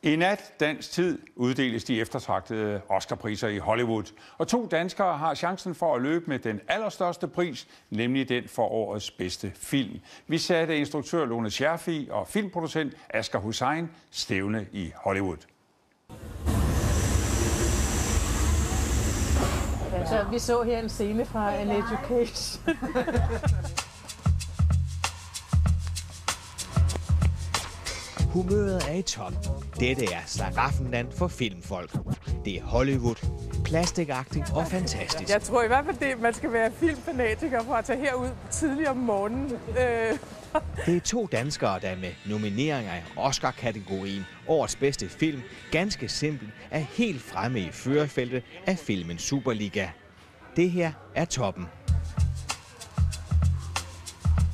I nat dansk tid uddeles de eftertragtede Oscarpriser i Hollywood. Og 2 danskere har chancen for at løbe med den allerstørste pris, nemlig den for årets bedste film. Vi satte instruktør Lone Scherfig og filmproducent Asghar Hussain stævne i Hollywood. Så vi så her en scene fra An Education. Humøret er i top. Dette er slaraffenland for filmfolk. Det er Hollywood, plastikagtigt og fantastisk. Jeg tror i hvert fald, at man skal være filmfanatiker for at tage herud tidligt om morgenen. Det er 2 danskere, der med nomineringer i Oscar-kategorien årets bedste film ganske simpelt er helt fremme i førerfeltet af filmen Superliga. Det her er toppen.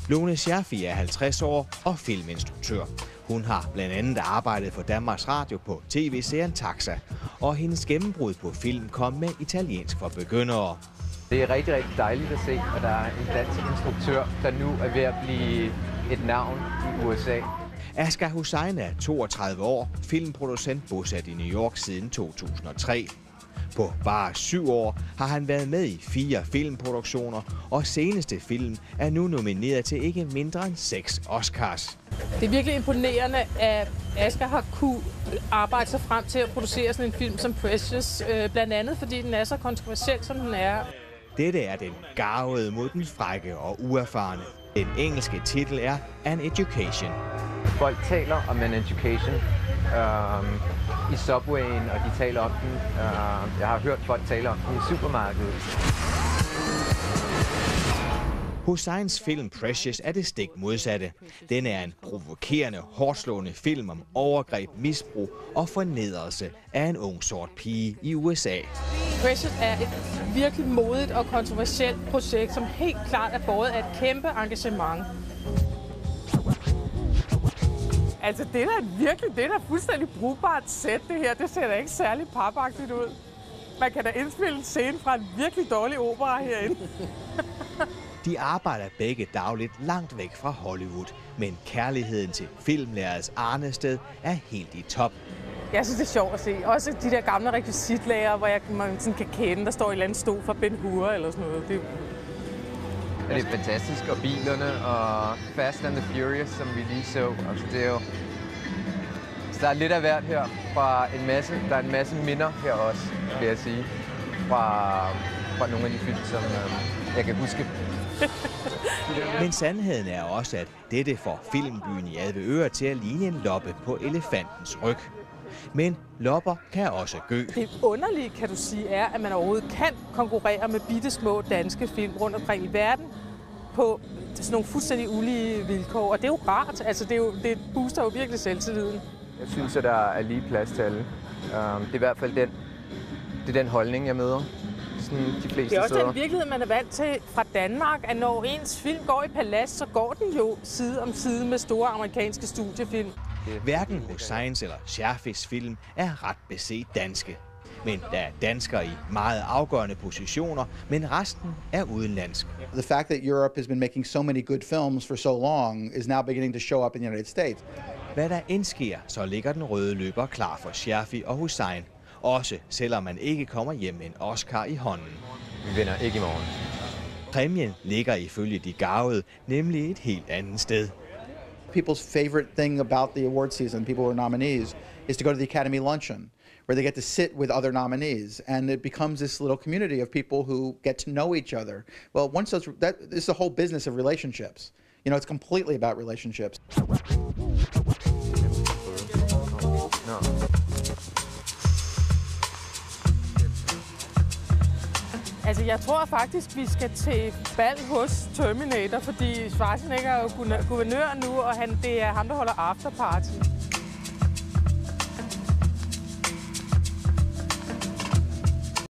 Lone Scherfig er 50 år og filminstruktør. Hun har blandt andet arbejdet for Danmarks Radio på tv-serien Taxa, og hendes gennembrud på film kom med Italiensk for begyndere. Det er rigtig, rigtig dejligt at se, at der er en dansk instruktør, der nu er ved at blive et navn i USA. Asghar Hussain er 32 år, filmproducent bosat i New York siden 2003. På bare 7 år har han været med i 4 filmproduktioner, og seneste film er nu nomineret til ikke mindre end 6 Oscars. Det er virkelig imponerende, at Asghar har kunne arbejde sig frem til at producere sådan en film som Precious, blandt andet fordi den er så kontroversiel, som den er. Dette er den garvede mod den frække og uerfarne. Den engelske titel er An Education. Folk taler om An Education i Subwayen, og de taler om den. Jeg har hørt folk tale om den i supermarkedet. Hussains film Precious er det stik modsatte. Den er en provokerende, hårdslående film om overgreb, misbrug og fornedrelse af en ung sort pige i USA. Precious er et virkelig modigt og kontroversielt projekt, som helt klart er båret af et kæmpe engagement. Altså, det er da fuldstændig brugbart sæt, det her. Det ser da ikke særlig papagtigt ud. Man kan da indspille en scene fra en virkelig dårlig opera herinde. De arbejder begge dagligt langt væk fra Hollywood, men kærligheden til filmlærets arnested er helt i top. Jeg synes, det er sjovt at se. Også de der gamle rekvisitlager, hvor man sådan kan kende, der står i et eller andet stol fra Ben Hur eller sådan noget. Det er fantastisk, og bilerne og Fast and the Furious, som vi lige så. Altså, det er jo... Så der er lidt af hvert her fra en masse. Der er en masse minder her også, vil jeg sige, fra nogle af de film, som jeg kan huske. Men sandheden er også, at dette får filmbyen i Avedøre til at ligne en loppe på elefantens ryg. Men lopper kan også gø. Det underlige, kan du sige, er, at man overhovedet kan konkurrere med bittesmå danske film rundt omkring i verden på sådan nogle fuldstændig ulige vilkår. Og det er jo rart. Altså, det booster jo virkelig selvtilliden. Jeg synes, at der er lige plads til alle. Det er i hvert fald den holdning, jeg møder. De fleste det er også steder. den virkelighed, man er vant til fra Danmark, at når ens film går i palads, så går den jo side om side med store amerikanske studiefilm. Hverken Hussains eller Scherfigs film er ret beset danske. Men der er danskere i meget afgørende positioner, men resten er udenlandsk. The fact that Europe has been making so many good films for so long is now beginning to show up in the United States. Hvad der end sker, så ligger den røde løber klar for Scherfig og Hussain. Også selvom man ikke kommer hjem med en Oscar i hånden. Vi vinder ikke i morgen. Præmien ligger ifølge de garvede nemlig et helt andet sted. People's favorite thing about the award season, people who are nominees, is to go to the Academy Luncheon, where they get to sit with other nominees, and it becomes this little community of people who get to know each other. Well, once that is the whole business of relationships. You know, it's completely about relationships. Altså, jeg tror faktisk, vi skal til bal hos Terminator, fordi Schwarzenegger er jo guvernør nu, og det er ham, der holder afterparty.